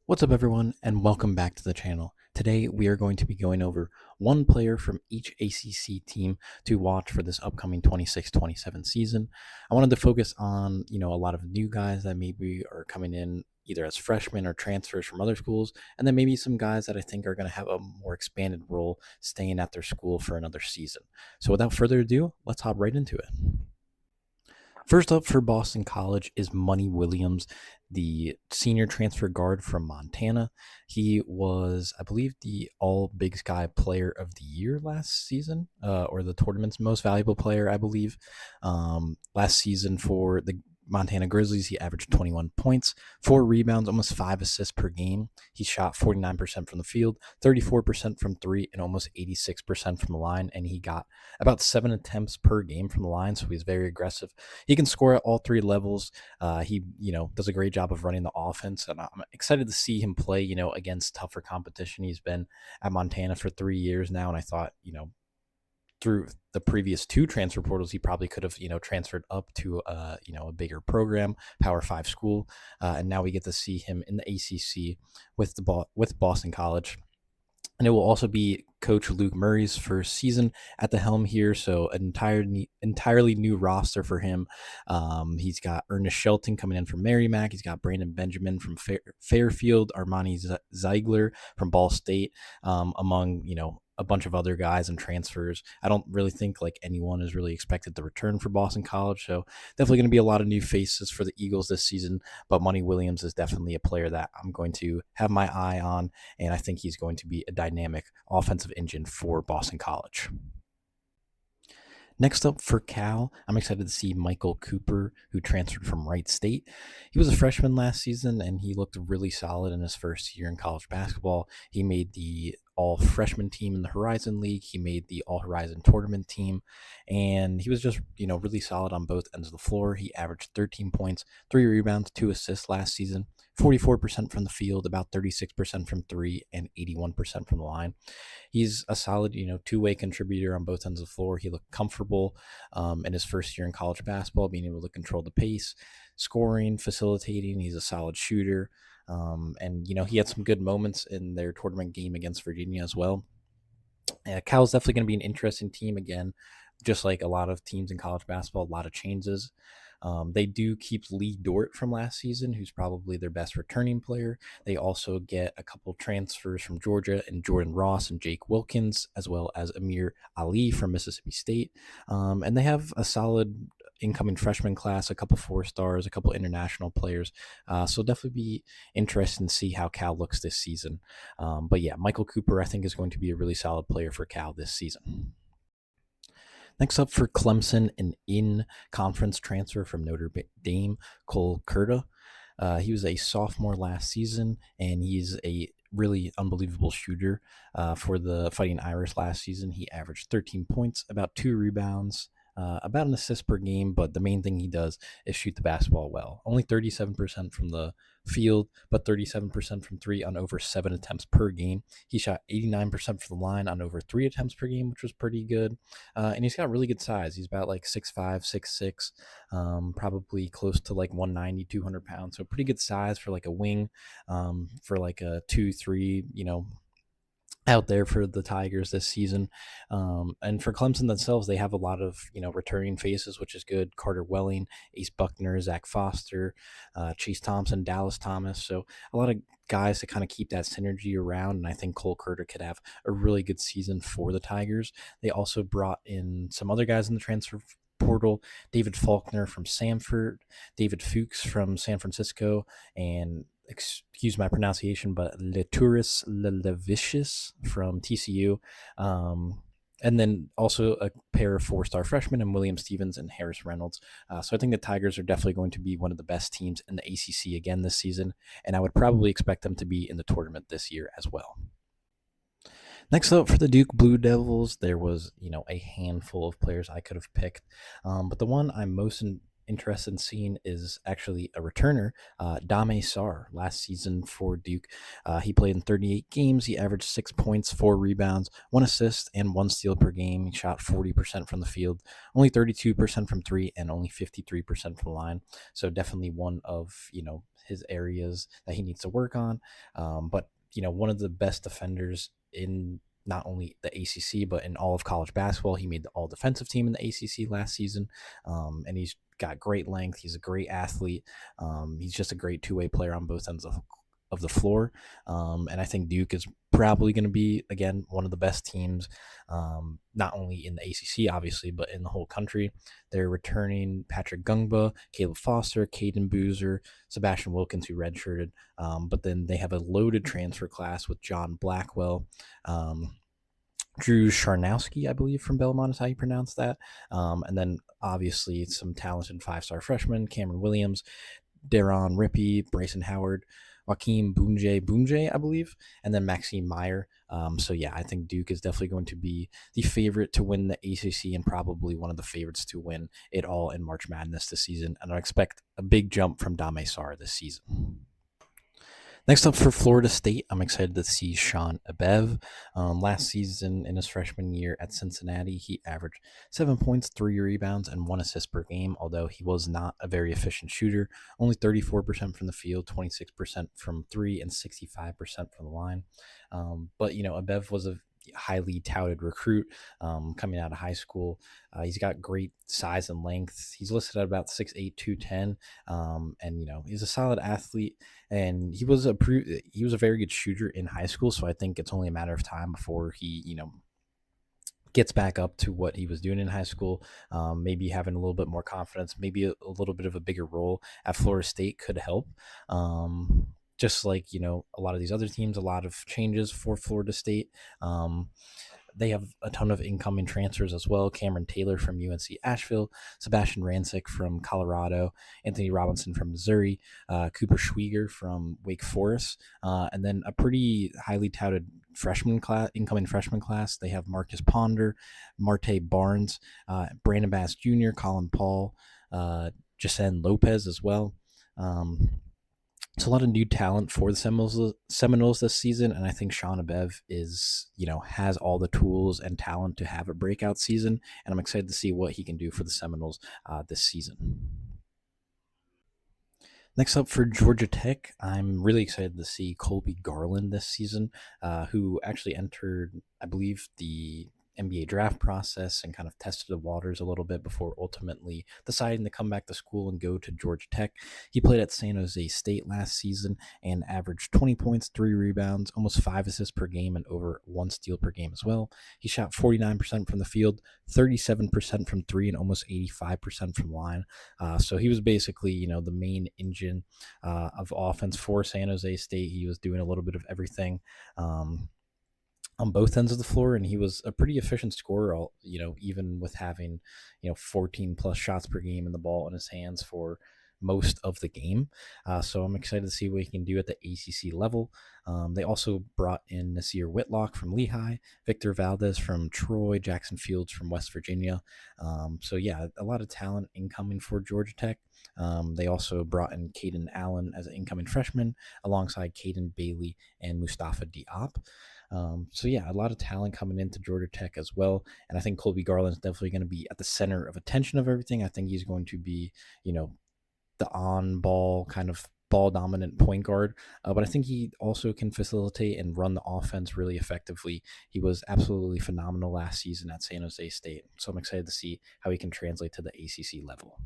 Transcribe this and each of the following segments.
What's up, everyone, and welcome back to the channel. Today, we are going to be going over one player from each ACC team to watch for this upcoming 26-27 season. I wanted to focus on, a lot of new guys that maybe are coming in either as freshmen or transfers from other schools, and then maybe some guys that I think are going to have a more expanded role staying at their school for another season. So without further ado, let's hop right into it. First up for Boston College is Money Williams, the senior transfer guard from Montana. He was, I believe, the All Big Sky Player of the Year last season, or the tournament's most valuable player, I believe. Last season for the Montana Grizzlies, he averaged 21 points, 4 rebounds, almost 5 assists per game. He shot 49% from the field, 34% from three, and almost 86% from the line. And he got about 7 attempts per game from the line, so he's very aggressive. He can score at all three levels. He, does a great job of running the offense, and I'm excited to see him play, against tougher competition. He's been at Montana for 3 years now, and I thought, through the previous two transfer portals, he probably could have, transferred up to, a bigger program, Power Five school, and now we get to see him in the ACC with with Boston College. And it will also be Coach Luke Murray's first season at the helm here, so an entirely new roster for him. He's got Ernest Shelton coming in from Merrimack. He's got Brandon Benjamin from Fairfield, Armani Ziegler from Ball State, among a bunch of other guys and transfers. I don't really think like anyone is really expected to return for Boston College, so definitely going to be a lot of new faces for the Eagles this season. But Money Williams is definitely a player that I'm going to have my eye on, and I think he's going to be a dynamic offensive engine for Boston College. Next up for Cal, I'm excited to see Michael Cooper, who transferred from Wright State. He was a freshman last season, and he looked really solid in his first year in college basketball. He made the all freshman team in the Horizon League. He made the All Horizon tournament team, and he was just, really solid on both ends of the floor. He averaged 13 points, 3 rebounds, 2 assists last season, 44% from the field, about 36% from three, and 81% from the line. He's a solid, two-way contributor on both ends of the floor. He looked comfortable in his first year in college basketball, being able to control the pace, scoring, facilitating. He's a solid shooter. And he had some good moments in their tournament game against Virginia as well. Cal's definitely going to be an interesting team again, just like a lot of teams in college basketball, a lot of changes. They do keep Lee Dort from last season, who's probably their best returning player. They also get a couple transfers from Georgia and Jordan Ross and Jake Wilkins, as well as Amir Ali from Mississippi State. And they have a solid incoming freshman class, a couple 4 stars, a couple international players. So definitely be interesting to see how Cal looks this season. But yeah, Michael Cooper, I think, is going to be a really solid player for Cal this season. Next up for Clemson, an in-conference transfer from Notre Dame, Cole Kurta. He was a sophomore last season, and he's a really unbelievable shooter for the Fighting Irish last season. He averaged 13 points, about 2 rebounds, about an assist per game, but the main thing he does is shoot the basketball well. Only 37% from the field, but 37% from three on over 7 attempts per game. He shot 89% from the line on over 3 attempts per game, which was pretty good. And he's got really good size. He's about like 6'5", 6'6", probably close to like 190, 200 pounds. So pretty good size for like a wing, for like a 2-3, out there for the Tigers this season. And for Clemson themselves, they have a lot of, returning faces, which is good. Carter Welling, Ace Buckner, Zach Foster, Chase Thompson, Dallas Thomas. So a lot of guys to kind of keep that synergy around. And I think Cole Kurta could have a really good season for the Tigers. They also brought in some other guys in the transfer portal: David Faulkner from Samford, David Fuchs from San Francisco, and excuse my pronunciation, but Letourus Lelevicius from TCU. And then also a pair of 4-star freshmen in William Stevens and Harris Reynolds. So I think the Tigers are definitely going to be one of the best teams in the ACC again this season, and I would probably expect them to be in the tournament this year as well. Next up for the Duke Blue Devils, there was, a handful of players I could have picked. But the one I'm most interested in seeing is actually a returner, Dame Sarr, last season for Duke. He played in 38 games. He averaged 6 points, 4 rebounds, 1 assist, and 1 steal per game. He shot 40% from the field, only 32% from three, and only 53% from the line. So definitely one of, his areas that he needs to work on. But one of the best defenders in not only the ACC but in all of college basketball. He made the All Defensive Team in the ACC last season, and he's got great length. He's a great athlete. He's just a great two-way player on both ends of the floor. And I think Duke is probably going to be, again, one of the best teams, not only in the ACC, obviously, but in the whole country. They're returning Patrick Gungba, Caleb Foster, Caden Boozer, Sebastian Wilkins, who redshirted. But then they have a loaded transfer class with John Blackwell, Drew Charnowski, I believe, from Belmont is how you pronounce that. And then obviously some talented five-star freshmen, Cameron Williams, Daron Rippey, Bryson Howard, Joaquin Bunje, I believe, and then Maxime Meyer. So yeah, I think Duke is definitely going to be the favorite to win the ACC and probably one of the favorites to win it all in March Madness this season. And I expect a big jump from Dame Sarr this season. Next up for Florida State, I'm excited to see Sean Abev. Last season in his freshman year at Cincinnati, he averaged 7 points, 3 rebounds, and 1 assist per game, although he was not a very efficient shooter. Only 34% from the field, 26% from three, and 65% from the line. But Abev was a highly touted recruit coming out of high school. He's got great size and length. He's listed at about 6'8", 210, and he's a solid athlete. And he was a very good shooter in high school. So I think it's only a matter of time before he gets back up to what he was doing in high school. Maybe having a little bit more confidence, maybe a little bit of a bigger role at Florida State could help. Just like a lot of these other teams, a lot of changes for Florida State. They have a ton of incoming transfers as well. Cameron Taylor from UNC Asheville, Sebastian Rancic from Colorado, Anthony Robinson from Missouri, Cooper Schwieger from Wake Forest, and then a pretty highly touted incoming freshman class. They have Marcus Ponder, Marte Barnes, Brandon Bass Jr., Colin Paul, Jasen Lopez as well. It's a lot of new talent for the Seminoles this season, and I think Sean Abev has all the tools and talent to have a breakout season, and I'm excited to see what he can do for the Seminoles this season. Next up for Georgia Tech, I'm really excited to see Colby Garland this season, who actually entered, I believe, the NBA draft process and kind of tested the waters a little bit before ultimately deciding to come back to school and go to Georgia Tech. He played at San Jose State last season and averaged 20 points, 3 rebounds, almost 5 assists per game, and over 1 steal per game as well. He shot 49% from the field, 37% from three, and almost 85% from line. So he was basically, the main engine of offense for San Jose State. He was doing a little bit of everything on both ends of the floor, and he was a pretty efficient scorer, even with having 14 plus shots per game and the ball in his hands for most of the game. So I'm excited to see what he can do at the ACC level. They also brought in Nasir Whitlock from Lehigh, Victor Valdez from Troy, Jackson Fields from West Virginia. So yeah, a lot of talent incoming for Georgia Tech. They also brought in Caden Allen as an incoming freshman alongside Caden Bailey and Mustafa Diop. So yeah, a lot of talent coming into Georgia Tech as well. And I think Colby Garland is definitely going to be at the center of attention of everything. I think he's going to be, the on-ball kind of ball-dominant point guard. But I think he also can facilitate and run the offense really effectively. He was absolutely phenomenal last season at San Jose State. So I'm excited to see how he can translate to the ACC level.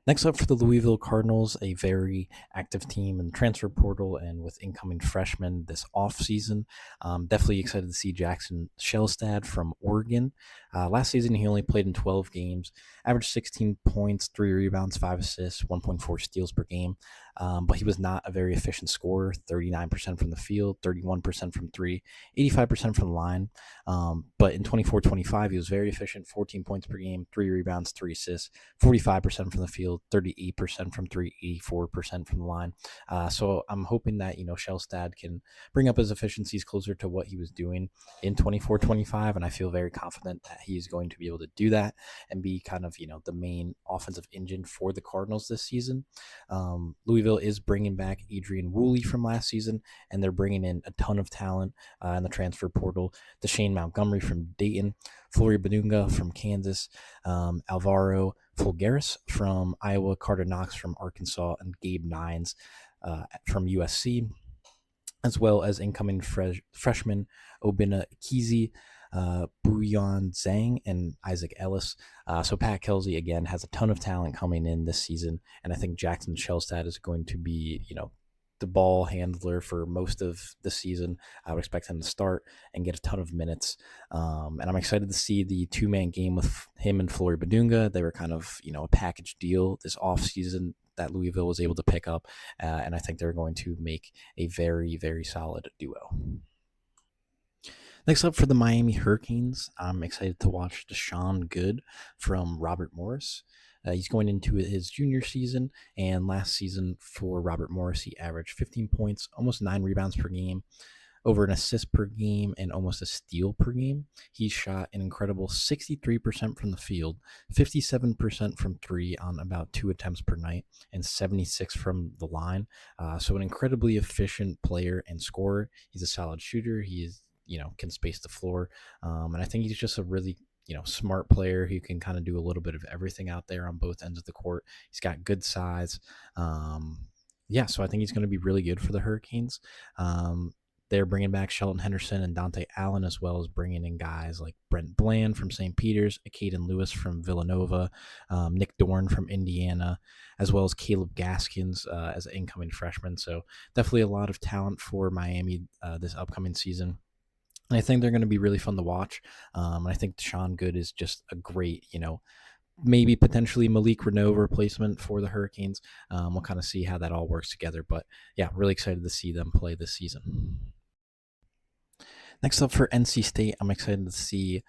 Next up for the Louisville Cardinals, a very active team in the transfer portal and with incoming freshmen this offseason. Definitely excited to see Jackson Shellstad from Oregon. Last season, he only played in 12 games, averaged 16 points, 3 rebounds, 5 assists, 1.4 steals per game. But he was not a very efficient scorer, 39% from the field, 31% from three, 85% from the line. But in 24-25, he was very efficient, 14 points per game, 3 rebounds, 3 assists, 45% from the field, 38% from three, 84% from the line. So I'm hoping that, Shellstad can bring up his efficiencies closer to what he was doing in 24-25. And I feel very confident that he's going to be able to do that and be kind of, the main offensive engine for the Cardinals this season. Louisville is bringing back Adrian Woolley from last season, and they're bringing in a ton of talent in the transfer portal. Deshane Montgomery from Dayton, Flory Badunga from Kansas, Alvaro Fulgaris from Iowa, Carter Knox from Arkansas, and Gabe Nines from USC, as well as incoming freshman Obina Kizi, Buyon Zhang, and Isaac Ellis. So Pat Kelsey, again, has a ton of talent coming in this season, and I think Jackson Shellstad is going to be, the ball handler for most of the season. I would expect him to start and get a ton of minutes. And I'm excited to see the two-man game with him and Flory Badunga. They were kind of, a package deal this offseason that Louisville was able to pick up. And I think they're going to make a very, very solid duo. Next up for the Miami Hurricanes, I'm excited to watch Deshaun Good from Robert Morris. He's going into his junior season, and last season for Robert Morris, he averaged 15 points, almost 9 rebounds per game, over an assist per game, and almost a steal per game. He shot an incredible 63% from the field, 57% from three on about 2 attempts per night, and 76 from the line. So an incredibly efficient player and scorer. He's a solid shooter. He is, can space the floor. And I think he's just a really, smart player who can kind of do a little bit of everything out there on both ends of the court. He's got good size. So I think he's going to be really good for the Hurricanes. They're bringing back Shelton Henderson and Dante Allen, as well as bringing in guys like Brent Bland from St. Peter's, Caden Lewis from Villanova, Nick Dorn from Indiana, as well as Caleb Gaskins as an incoming freshman. So definitely a lot of talent for Miami this upcoming season. And I think they're going to be really fun to watch. And I think Deshaun Good is just a great, maybe potentially Malik Renault replacement for the Hurricanes. We'll kind of see how that all works together. But yeah, really excited to see them play this season. Next up for NC State, I'm excited to see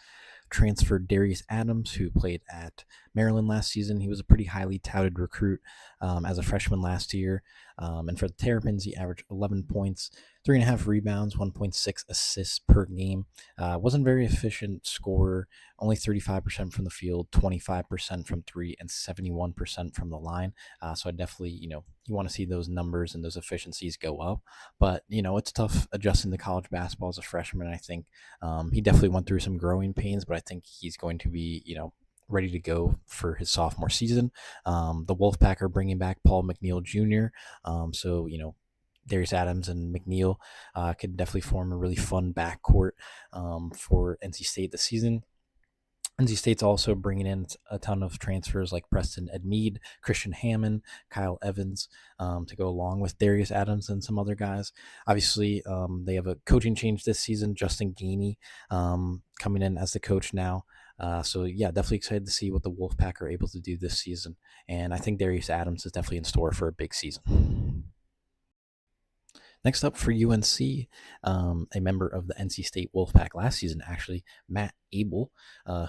transfer Darius Adams, who played at Maryland last season. He was a pretty highly touted recruit as a freshman last year. And for the Terrapins, he averaged 11 points, 3.5 rebounds, 1.6 assists per game. Wasn't very efficient scorer, only 35% from the field, 25% from three, and 71% from the line. So I definitely, you want to see those numbers and those efficiencies go up. But, it's tough adjusting to college basketball as a freshman. I think he definitely went through some growing pains, but I think he's going to be, ready to go for his sophomore season. The Wolfpack are bringing back Paul McNeil Jr. So, Darius Adams and McNeil could definitely form a really fun backcourt for NC State this season. NC State's also bringing in a ton of transfers like Preston Edmeade, Christian Hammond, Kyle Evans to go along with Darius Adams and some other guys. Obviously, they have a coaching change this season. Justin Gainey coming in as the coach now. So, yeah, definitely excited to see what the Wolfpack are able to do this season. And I think Darius Adams is definitely in store for a big season. Next up for UNC, a member of the NC State Wolfpack last season, actually, Matt Abel,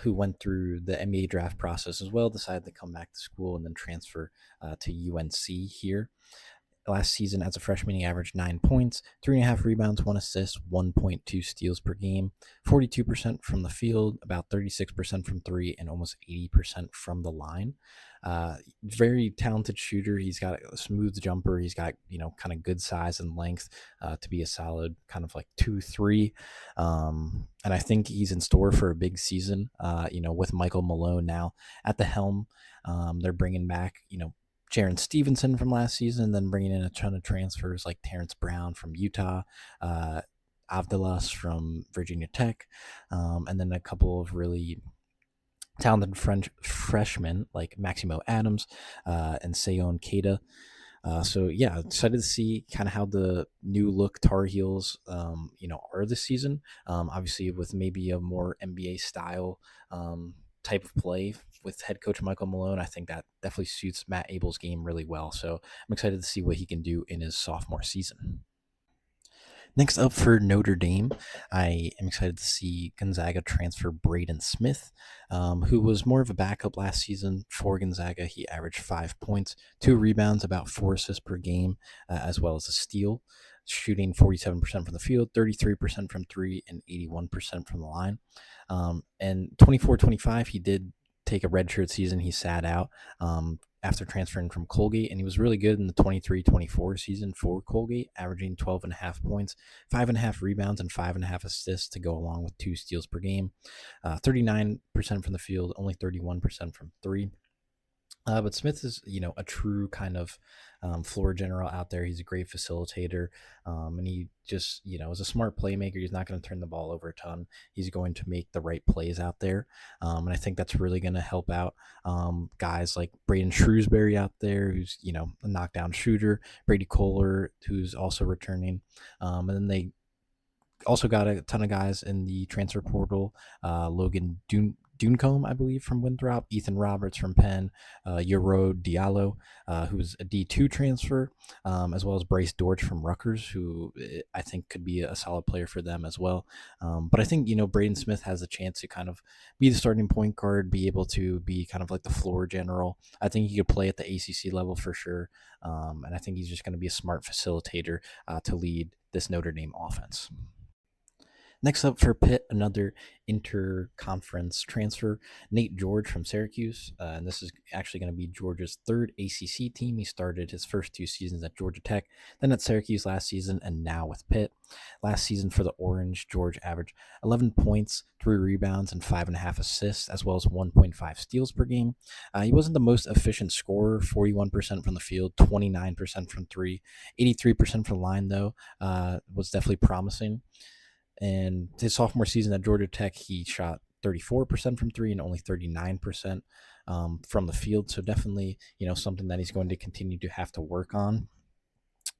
who went through the NBA draft process as well, decided to come back to school and then transfer to UNC here. Last season, as a freshman, he averaged 9 points, 3.5 rebounds, 1 assist, 1.2 steals per game, 42% from the field, about 36% from three, and almost 80% from the line. Very talented shooter. He's got a smooth jumper. He's got, kind of good size and length to be a solid kind of like 2-3. And I think he's in store for a big season, with Michael Malone now at the helm. They're bringing back, Jaron Stevenson from last season, and then bringing in a ton of transfers like Terrence Brown from Utah, Avdilas from Virginia Tech, and then a couple of really talented French freshmen like Maximo Adams and Sayon Keita. So yeah, excited to see kind of how the new look Tar Heels, are this season. Obviously, with maybe a more NBA style type of play with head coach Michael Malone, I think that definitely suits Matt Abel's game really well. So I'm excited to see what he can do in his sophomore season. Next up for Notre Dame, I am excited to see Gonzaga transfer Braden Smith, who was more of a backup last season for Gonzaga. He averaged 5 points, 2 rebounds, about 4 assists per game, as well as a steal, shooting 47% from the field, 33% from three, and 81% from the line. And 24-25, he did take a redshirt season. He sat out after transferring from Colgate, and he was really good in the 23-24 season for Colgate, averaging 12.5 points, 5.5 rebounds, and 5.5 assists to go along with 2 steals per game, 39% from the field, only 31% from three. But Smith is, a true kind of floor general out there. He's a great facilitator, and he just, is a smart playmaker. He's not going to turn the ball over a ton. He's going to make the right plays out there, and I think that's really going to help out guys like Braden Shrewsbury out there, who's a knockdown shooter. Brady Kohler, who's also returning, and then they also got a ton of guys in the transfer portal. Logan Duncombe, I believe, from Winthrop, Ethan Roberts from Penn, Euro Diallo, who's a D2 transfer, as well as Bryce Dortch from Rutgers, who I think could be a solid player for them as well. But I think, Braden Smith has a chance to kind of be the starting point guard, be able to be kind of like the floor general. I think he could play at the ACC level for sure. And I think he's just going to be a smart facilitator to lead this Notre Dame offense. Next up for Pitt, another interconference transfer, Nate George from Syracuse. And this is actually going to be Georgia's third ACC team. He started his first 2 seasons at Georgia Tech, then at Syracuse last season, and now with Pitt. Last season for the Orange, George averaged 11 points, 3 rebounds, and 5.5 assists, as well as 1.5 steals per game. He wasn't the most efficient scorer, 41% from the field, 29% from three, 83% from the line, though, was definitely promising. And his sophomore season at Georgia Tech, he shot 34% from three and only 39% from the field. So definitely, something that he's going to continue to have to work on.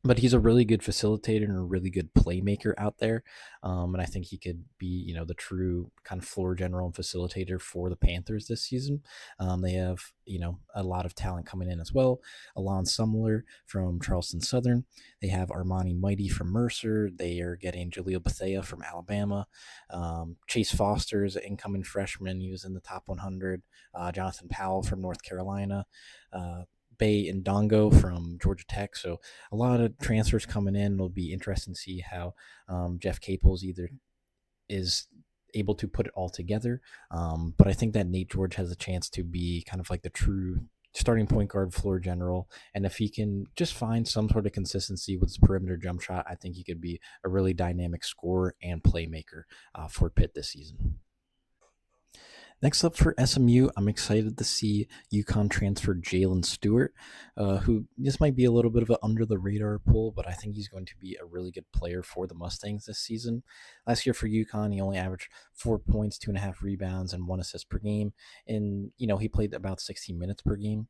But he's a really good facilitator and a really good playmaker out there. And I think he could be, the true kind of floor general and facilitator for the Panthers this season. They have, a lot of talent coming in as well. Alon Sumler from Charleston Southern. They have Armani Mighty from Mercer. They are getting Jaleel Bethea from Alabama. Chase Foster is an incoming freshman. He was in the top 100. Jonathan Powell from North Carolina. Bay and Dongo from Georgia Tech. So a lot of transfers coming in. It'll be interesting to see how Jeff Capels either is able to put it all together. But I think that Nate George has a chance to be kind of like the true starting point guard, floor general. And if he can just find some sort of consistency with his perimeter jump shot, I think he could be a really dynamic scorer and playmaker for Pitt this season. Next up for SMU, I'm excited to see UConn transfer Jalen Stewart, who this might be a little bit of an under the radar pull, but I think he's going to be a really good player for the Mustangs this season. Last year for UConn, he only averaged 4 points, 2.5 rebounds, and 1 assist per game. And, he played about 16 minutes per game.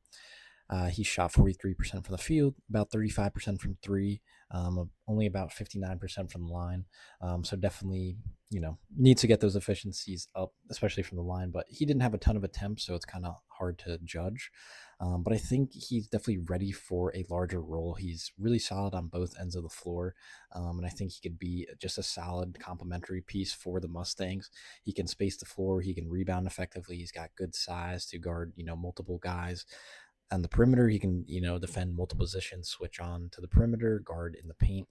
He shot 43% from the field, about 35% from three, only about 59% from the line. So definitely, needs to get those efficiencies up, especially from the line. But he didn't have a ton of attempts, so it's kind of hard to judge. But I think he's definitely ready for a larger role. He's really solid on both ends of the floor. And I think he could be just a solid complementary piece for the Mustangs. He can space the floor. He can rebound effectively. He's got good size to guard, multiple guys. On the perimeter, he can, defend multiple positions, switch on to the perimeter, guard in the paint.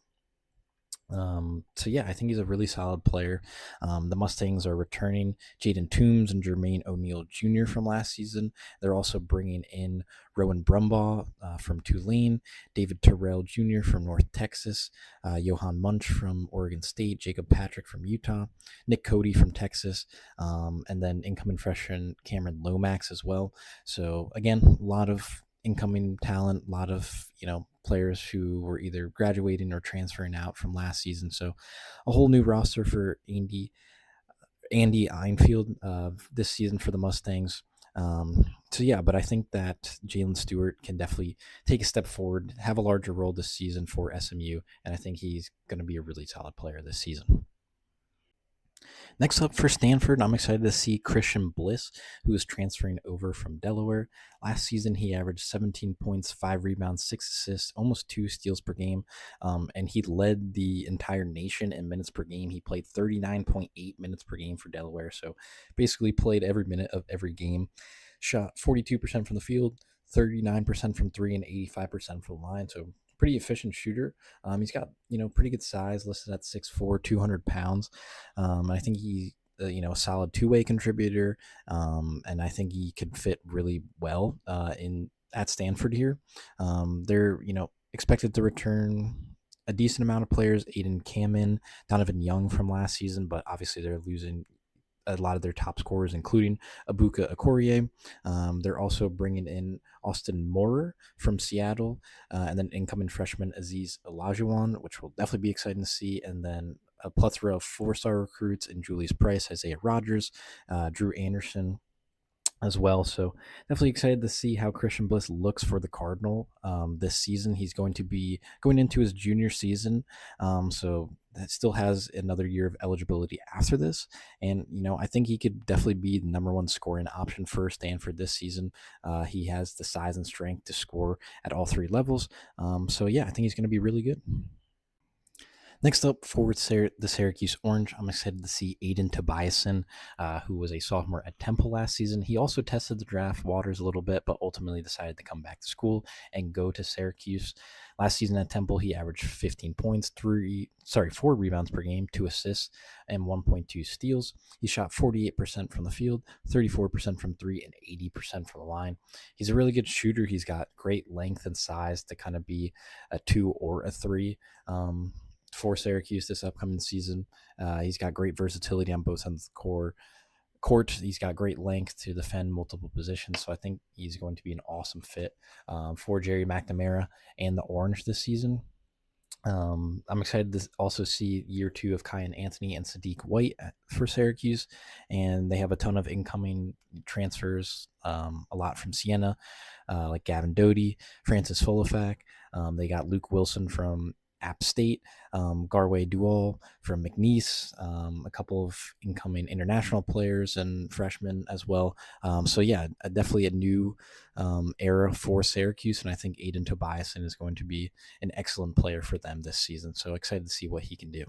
So yeah, I think he's a really solid player. The Mustangs are returning Jaden Toombs and Jermaine O'Neal Jr. from last season. They're also bringing in Rowan Brumbaugh from Tulane, David Terrell Jr. from North Texas, Johan Munch from Oregon State, Jacob Patrick from Utah, Nick Cody from Texas, and then incoming freshman Cameron Lomax as well. So again, a lot of incoming talent, a lot of players who were either graduating or transferring out from last season. So a whole new roster for Andy Einfield this season for the Mustangs. So yeah, but I think that Jalen Stewart can definitely take a step forward, have a larger role this season for SMU, and I think he's going to be a really solid player this season. Next up for Stanford, I'm excited to see Christian Bliss, who is transferring over from Delaware. Last season, he averaged 17 points, 5 rebounds, 6 assists, almost 2 steals per game, and he led the entire nation in minutes per game. He played 39.8 minutes per game for Delaware, so basically played every minute of every game. Shot 42% from the field, 39% from three, and 85% from the line, so pretty efficient shooter. He's got, pretty good size, listed at 6'4", 200 pounds. I think he, a solid two-way contributor, and I think he could fit really well at Stanford here. They're, expected to return a decent amount of players, Aiden Kamen, Donovan Young from last season, but obviously they're losing a lot of their top scorers, including Abuka Okorie. They're also bringing in Austin Moorer from Seattle, and then incoming freshman Aziz Olajuwon, which will definitely be exciting to see. And then a plethora of four-star recruits in Julius Price, Isaiah Rogers, Drew Anderson as well. So definitely excited to see how Christian Bliss looks for the Cardinal this season. He's going to be going into his junior season, so that still has another year of eligibility after this. And I think he could definitely be the number one scoring option for Stanford this season. He has the size and strength to score at all three levels. So yeah, I think he's going to be really good. Next up, for the Syracuse Orange, I'm excited to see Aiden Tobiason, who was a sophomore at Temple last season. He also tested the draft waters a little bit, but ultimately decided to come back to school and go to Syracuse. Last season at Temple, he averaged 15 points, 4 rebounds per game, 2 assists, and 1.2 steals. He shot 48% from the field, 34% from three, and 80% from the line. He's a really good shooter. He's got great length and size to kind of be a 2 or a 3. For Syracuse this upcoming season. He's got great versatility on both ends of the court. He's got great length to defend multiple positions, so I think he's going to be an awesome fit for Jerry McNamara and the Orange this season. I'm excited to also see year 2 of Kyan Anthony and Sadiq White for Syracuse, and they have a ton of incoming transfers, a lot from Siena, like Gavin Doty, Francis Folafak. They got Luke Wilson from App State, Garway Dual from McNeese, a couple of incoming international players and freshmen as well. So yeah, definitely a new era for Syracuse, and I think Aiden Tobiason is going to be an excellent player for them this season. So excited to see what he can do.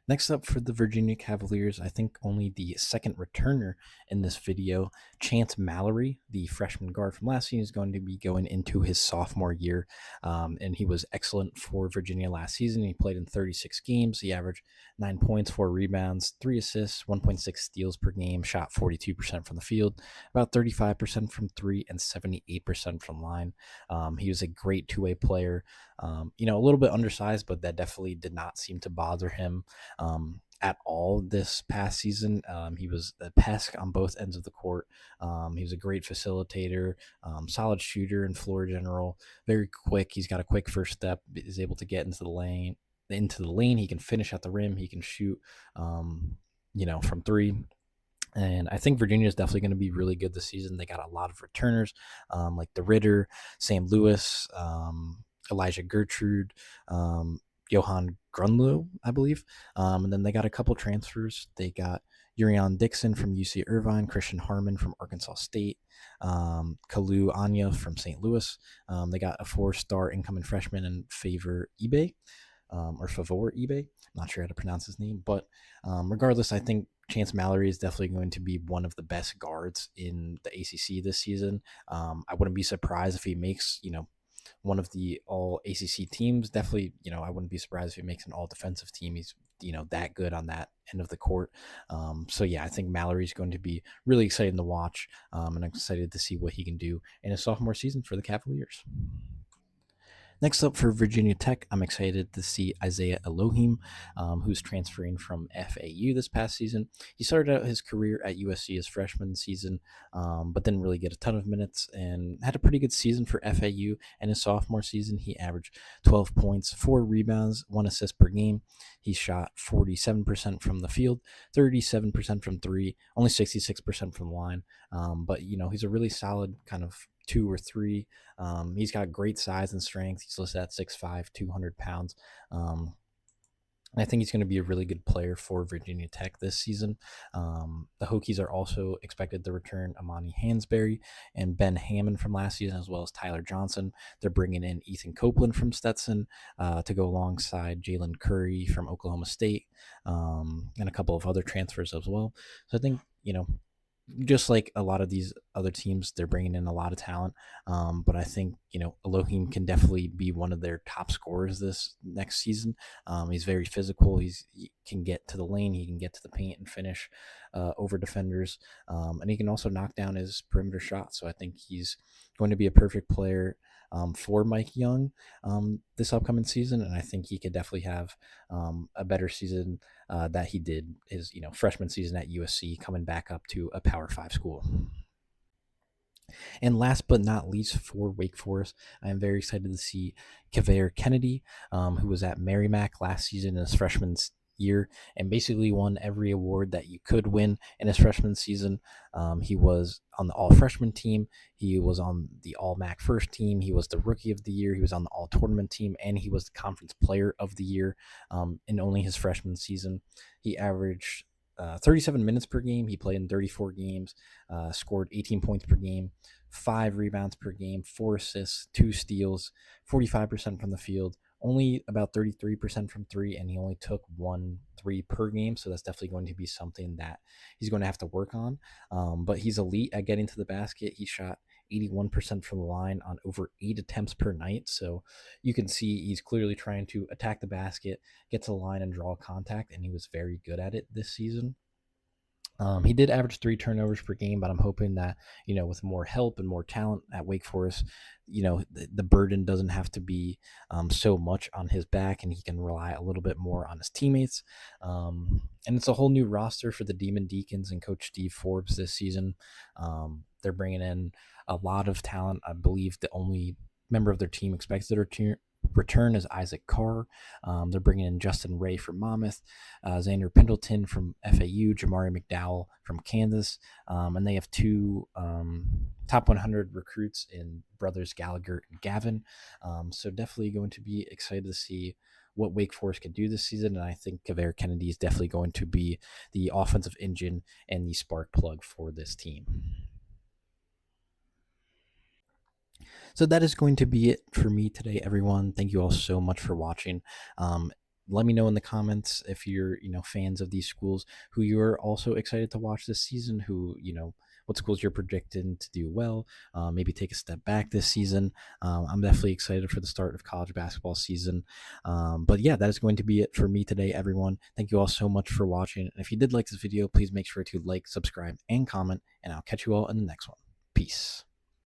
Next up for the Virginia Cavaliers, I think only the second returner in this video, Chance Mallory, the freshman guard from last season, is going to be going into his sophomore year. And he was excellent for Virginia last season. He played in 36 games. He averaged 9 points, 4 rebounds, 3 assists, 1.6 steals per game, shot 42% from the field, about 35% from three, and 78% from line. He was a great two-way player. A little bit undersized, but that definitely did not seem to bother him at all this past season. He was a pest on both ends of the court. He was a great facilitator, solid shooter and floor general, very quick. He's got a quick first step, is able to get into the lane. He can finish at the rim. He can shoot, from three. And I think Virginia is definitely going to be really good this season. They got a lot of returners, like the Ritter, Sam Lewis, Elijah Gertrude, Johan Grunlow, I believe. And then they got a couple transfers. They got Urion Dixon from UC Irvine, Christian Harmon from Arkansas State, Kalu Anya from St. Louis. They got a 4-star incoming freshman in Favor eBay. Favor eBay. Not sure how to pronounce his name, but regardless, I think Chance Mallory is definitely going to be one of the best guards in the ACC this season. I wouldn't be surprised if he makes, one of the all ACC teams. Definitely, I wouldn't be surprised if he makes an all defensive team. He's, that good on that end of the court. So yeah, I think Mallory's going to be really exciting to watch. And I'm excited to see what he can do in his sophomore season for the Cavaliers. Next up for Virginia Tech, I'm excited to see Isaiah Elohim, who's transferring from FAU this past season. He started out his career at USC his freshman season, but didn't really get a ton of minutes and had a pretty good season for FAU. And his sophomore season, he averaged 12 points, 4 rebounds, 1 assist per game. He shot 47% from the field, 37% from three, only 66% from the line. But, he's a really solid kind of 2 or 3. He's got great size and strength. He's listed at 6'5", 200 pounds. I think he's going to be a really good player for Virginia Tech this season. The Hokies are also expected to return Amani Hansberry and Ben Hammond from last season, as well as Tyler Johnson. They're bringing in Ethan Copeland from Stetson to go alongside Jalen Curry from Oklahoma State, and a couple of other transfers as well. So I think, just like a lot of these other teams, they're bringing in a lot of talent. But I think, Elohim can definitely be one of their top scorers this next season. He's very physical. He can get to the lane. He can get to the paint and finish over defenders. And he can also knock down his perimeter shot. So I think he's going to be a perfect player for Mike Young this upcoming season, and I think he could definitely have a better season that he did his freshman season at USC, coming back up to a Power Five school. And last but not least, for Wake Forest, I am very excited to see Kavere Kennedy, who was at Merrimack last season in his freshman year and basically won every award that you could win in his freshman season. He was on the all freshman team. He was on the all MAC first team. He was the rookie of the year. He was on the all tournament team, and he was the conference player of the year in only his freshman season. He averaged 37 minutes per game. He played in 34 games, scored 18 points per game, 5 rebounds per game, 4 assists, 2 steals, 45% from the field, only about 33% from three, and he only took 1 3 per game. So that's definitely going to be something that he's going to have to work on. But he's elite at getting to the basket. He shot 81% from the line on over 8 attempts per night. So you can see he's clearly trying to attack the basket, get to the line, and draw contact, and he was very good at it this season. He did average 3 turnovers per game, but I'm hoping that, with more help and more talent at Wake Forest, the burden doesn't have to be so much on his back, and he can rely a little bit more on his teammates. And it's a whole new roster for the Demon Deacons and Coach Steve Forbes this season. They're bringing in a lot of talent. I believe the only member of their team expected to return is Isaac Carr. They're bringing in Justin Ray from Monmouth, Xander Pendleton from FAU, Jamari McDowell from Kansas, and they have 2 top 100 recruits in brothers Gallagher and Gavin. So definitely going to be excited to see what Wake Forest can do this season, and I think Kavere Kennedy is definitely going to be the offensive engine and the spark plug for this team. So that is going to be it for me today, everyone. Thank you all so much for watching. Let me know in the comments if you're, fans of these schools, who you're also excited to watch this season, who, what schools you're predicting to do well, maybe take a step back this season. I'm definitely excited for the start of college basketball season. But yeah, that is going to be it for me today, everyone. Thank you all so much for watching. And if you did like this video, please make sure to like, subscribe, and comment, and I'll catch you all in the next one. Peace.